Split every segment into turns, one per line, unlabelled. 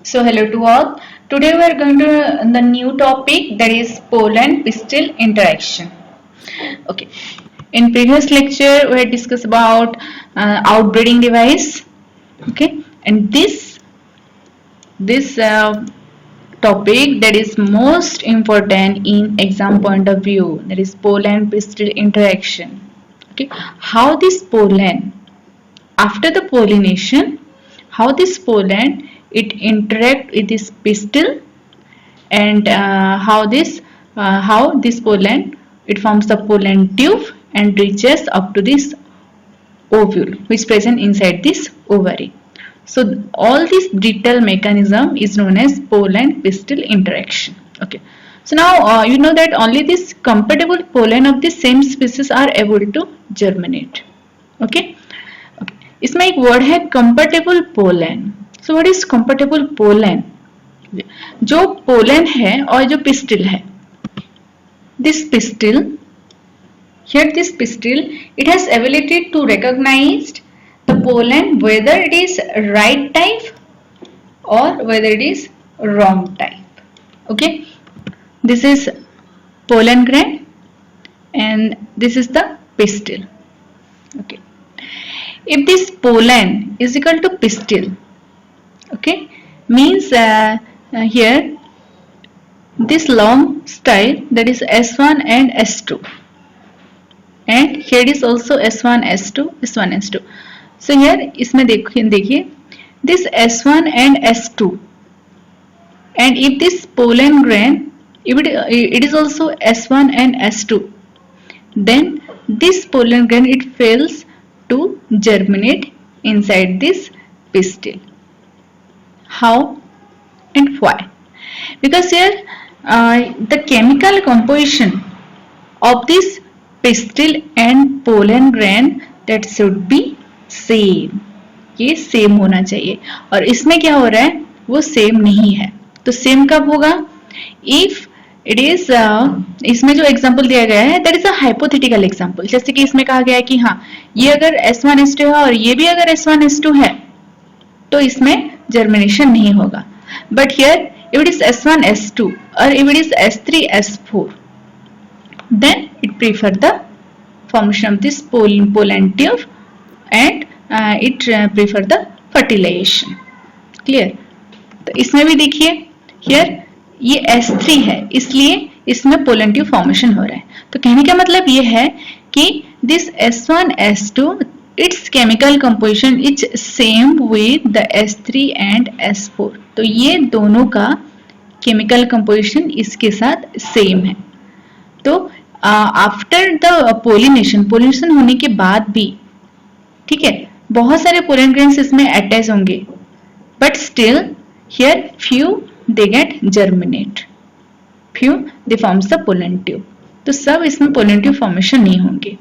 So hello to all. Today we are going to the new topic, that is pollen pistil interaction. Okay. In previous lecture we had discussed about outbreeding device. Okay. And this topic that is most important in exam point of view, that is pollen pistil interaction. Okay. How this pollen after the pollination, how this pollen it interact with this pistil, and how this pollen it forms the pollen tube and reaches up to this ovule which present inside this ovary. So all this detailed mechanism is known as pollen pistil interaction. Okay. So now you know that only this compatible pollen of the same species are able to germinate. Okay. इसमें एक word है compatible pollen. So what is compatible pollen? जो pollen है और जो pistil है, this pistil, here this pistil, it has ability to recognize the pollen whether it is right type or whether it is wrong type. Okay, this is pollen grain and this is the pistil. Okay, if this pollen is equal to pistil, okay, means here this long style, that is S1 and S2, and here is also S1 S2 S1 S2. So here इसमें देखिए this S1 and S2, and if this pollen grain, if it is also S1 and S2, then this pollen grain it fails to germinate inside this pistil. How and why? Because here the chemical composition of this pistil and pollen grain that should be same. ये same होना चाहिए, और इसमें क्या हो रहा है, वो सेम नहीं है. तो सेम कब होगा? इफ इट इज इसमें जो एग्जांपल दिया गया है that is a hypothetical example. जैसे कि इसमें कहा गया है कि हाँ, ये अगर S1 S2 है और ये भी अगर S1 S2 है तो इसमें जर्मिनेशन नहीं होगा. But here if it is S1 S2 or if it is S3 S4, then it prefer the formation of this pollen tube and it prefer the fertilization. Clear? तो इसमें भी देखिए here ये S3 है, इसलिए इसमें pollen tube formation हो रहा है. तो कहने का मतलब ये है कि this S1 S2 its chemical composition is same with the S3 and S4. तो ये दोनों का chemical composition इसके साथ same है. तो आफ्टर द पोलिनेशन होने के बाद भी, ठीक है, बहुत सारे पोलन ग्रेन्स इसमें अटैच होंगे, but still here few they get germinate, few they forms the pollen tube. तो सब इसमें पोलन ट्यूब फॉर्मेशन नहीं होंगे.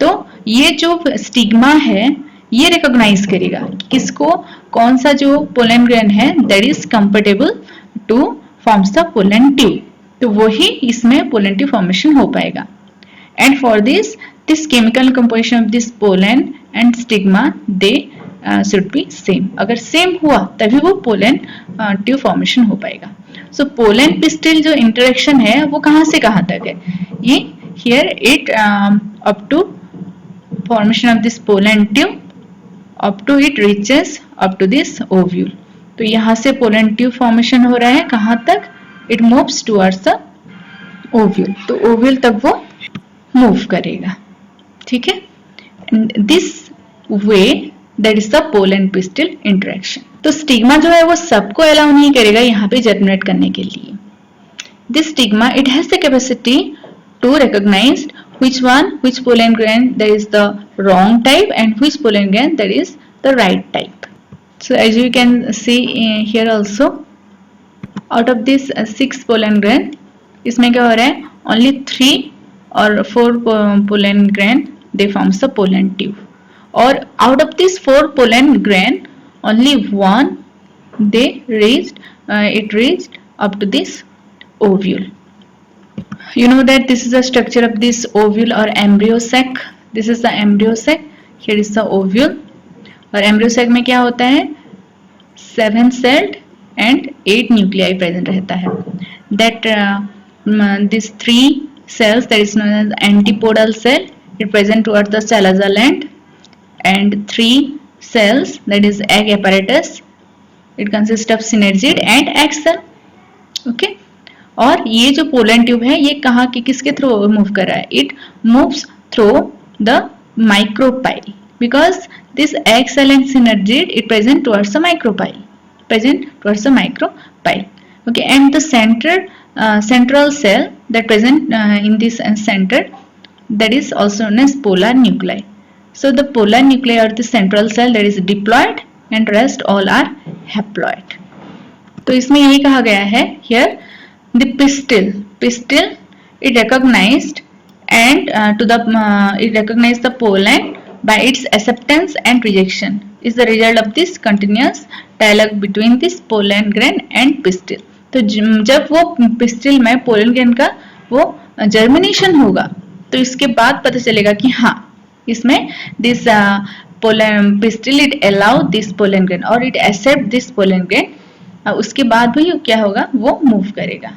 तो ये जो स्टिग्मा है ये रिकॉग्नाइज करेगा कि किसको कौन सा जो पोलन ग्रेन है that is comfortable to forms the pollen tube. तो वही इसमें पोलन ट्यूब फॉर्मेशन हो पाएगा. And for this chemical composition of this pollen and stigma they should be same. अगर सेम हुआ तभी वो पोलन ट्यूब फॉर्मेशन हो पाएगा. सो पोलन पिस्टिल जो इंटरेक्शन है वो कहाँ से कहाँ तक है? ये here it up to formation of this pollen tube, up to it reaches up to this ovule. तो यहाँ से पोलन ट्यूब फॉर्मेशन हो रहा है कहाँ तक? It moves towards the ovule. तो ओव्यूल तक वो मूव करेगा. ठीक है? And this way that is the pollen pistil interaction. तो स्टिग्मा जो है वो सबको अलाउ नहीं करेगा यहाँ पे जर्मिनेट करने के लिए. This stigma it has the capacity to recognize which pollen grain that is the wrong type and which pollen grain that is the right type. So as you can see here also, out of this 6 pollen grain, इसमें क्या हो रहा है? Only 3 or 4 pollen grain they forms the pollen tube. और out of this 4 pollen grain, only 1 they it reached up to this ovule. You know that this is the structure of this ovule or embryo sac. This is the embryo sac. Here is the ovule. और embryo sac में क्या होता है? 7 celled and 8 nuclei present रहता है. That these 3 cells, that is known as antipodal cell, it present towards the chalaza land, and 3 cells, that is egg apparatus, it consists of synergid and egg cell. Okay. और ये जो pollen tube है ये कहाँ की किसके through move कर रहा है? It moves through the micropyle, because this egg cell and synergid it present towards the micropyle, okay. And the central cell that present in this center, that is also known as polar nuclei. So the polar nuclei or the central cell, that is diploid, and rest all are haploid. तो इसमें यही कहा गया है here the pistil it recognized and it recognized the pollen by its acceptance and rejection is the result of this continuous dialogue between this pollen grain and pistil. तो जब वो pistil में pollen grain का वो germination होगा तो इसके बाद पता चलेगा कि हाँ इसमें this pollen pistil it allow this pollen grain और it accept this pollen grain, उसके बाद भी क्या होगा वो move करेगा.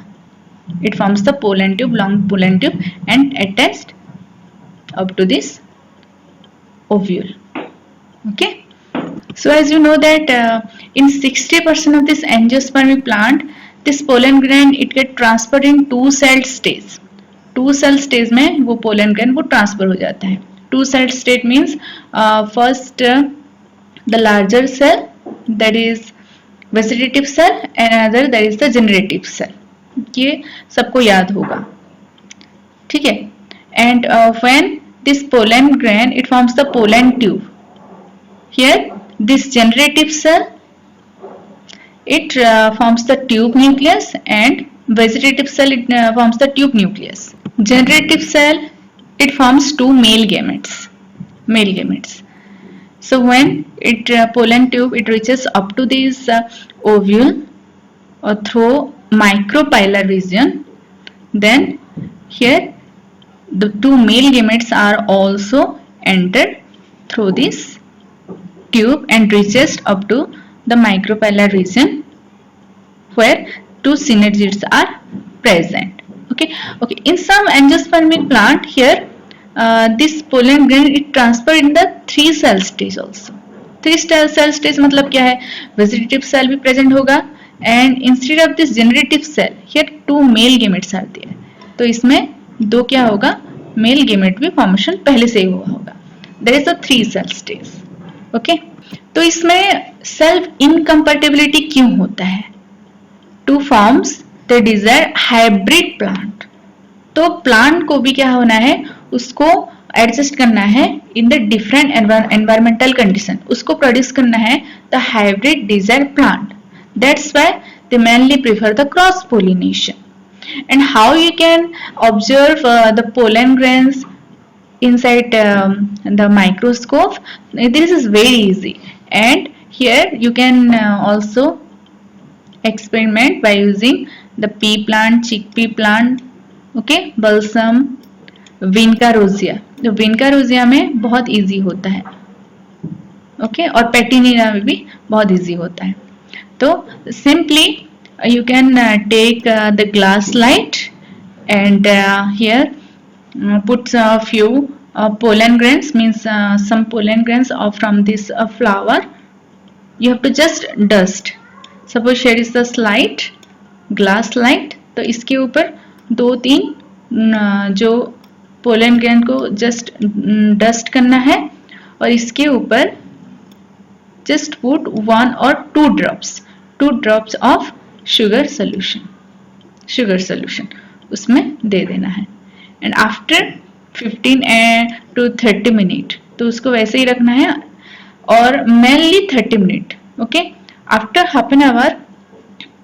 It forms the pollen tube, long pollen tube, and attached up to this ovule. Okay. So as you know that in 60% of this angiospermic plant, this pollen grain it get transferred in 2-celled stage. 2-cell stage में वो pollen grain वो transfer हो जाता है. 2-celled state means first the larger cell, that is vegetative cell, and another that is the generative cell. ये सबको याद होगा, ठीक है. And when this pollen grain it forms the pollen tube, here this generative cell it forms the tube nucleus and vegetative cell it forms the tube nucleus. Generative cell it forms 2 male gametes. So when it pollen tube it reaches up to this ovule or through micropylar region, then here the 2 male gametes are also entered through this tube and reaches up to the micropylar region where 2 synergids are present. Okay. In some angiospermic plant here this pollen grain it transfer in the 3-cell stage also. 3-cell stage मतलब क्या है? Vegetative cell भी present होगा and instead of this generative cell here 2 male gametes are there. तो इसमें 2 क्या होगा? Male gamete भी formation पहले से ही हुआ होगा. That is the 3-cell stage. Okay. तो इसमें self incompatibility क्यों होता है? To forms the desired hybrid plant. तो प्लांट को भी क्या होना है? उसको एडजस्ट करना है in the different environmental condition, उसको प्रोड्यूस करना है the hybrid desired plant. That's why they mainly prefer the cross pollination. And how you can observe the pollen grains inside the microscope? This is very easy, and here you can also experiment by using the pea plant, chickpea plant, okay, balsam, विनका रोजिया. तो विनका रोजिया में बहुत easy होता है, okay, और पेटिनिना में भी बहुत easy होता है. तो simply you can take the glass slide and here put a few pollen grains, means some pollen grains from this flower. You have to just dust. Suppose here is the slide, glass slide. तो इसके ऊपर 2-3 जो pollen grain को just dust करना है और इसके ऊपर just put 1 or 2 drops of sugar solution उसमें दे देना है. एंड आफ्टर 15 to 30 मिनट तो उसको वैसे ही रखना है और mainly 30 minute. Okay. After half an hour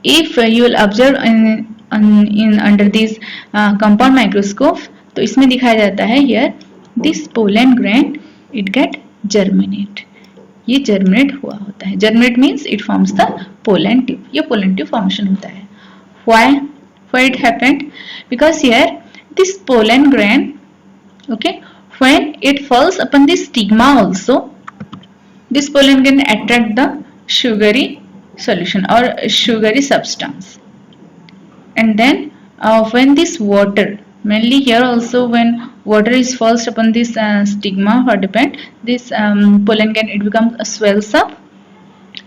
if you will observe in under this compound microscope, तो इसमें दिखाया जाता है here this pollen grain it get germinate. ये जर्मिनेट हुआ होता है. Germinate means it forms the pollen tube. ये पोलन ट्यूब फॉर्मेशन होता है. Why it happened? Because here this pollen grain, okay, when it falls upon the stigma also, this pollen grain attract the sugary solution or sugary substance. And then when this water, mainly here also when water is falls upon this stigma or depend, this pollen can it becomes swells up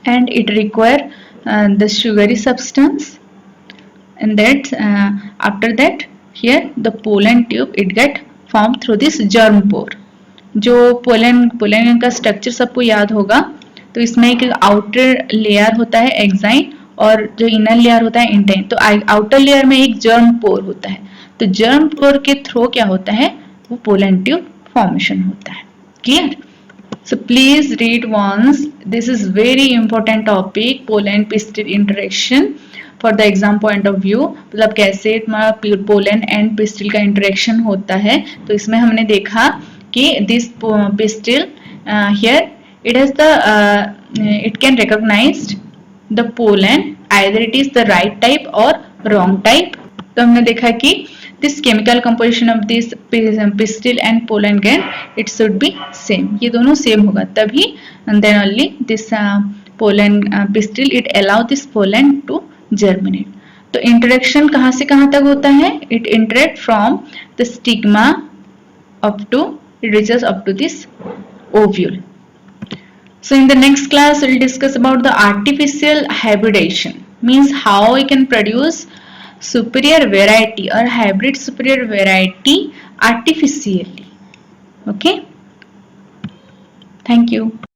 and it require the sugary substance, and that after that here the pollen tube it get formed through this germ pore. जो pollen pollen का structure सबको याद होगा, तो इसमें एक outer layer होता है एक्साइन और जो इनर लेयर होता है इंटेन। तो आउटर लेयर में एक जर्म पोर होता है, तो जर्म पोर के थ्रू क्या होता है, वो पोलन ट्यूब फॉर्मेशन होता है। Clear? So please read once. This is very important topic, pollen pistil interaction for the exam point of view. मतलब कैसे पोलन एंड पिस्टिल का इंटरेक्शन होता है। तो इसमें हमने देखा कि this pistil here it has the it can recognize the pollen either it is the right type or wrong type. तो हमने देखा कि this chemical composition of this pistil and pollen grain it should be same, ये दोनों same होगा तभी, and then only this pollen pistil it allow this pollen to germinate. तो interaction कहाँ से कहाँ तक होता है, it interact from the stigma up to it reaches up to this ovule. So in the next class we'll discuss about the artificial hybridization, means how we can produce superior variety or hybrid superior variety artificially. Okay, thank you.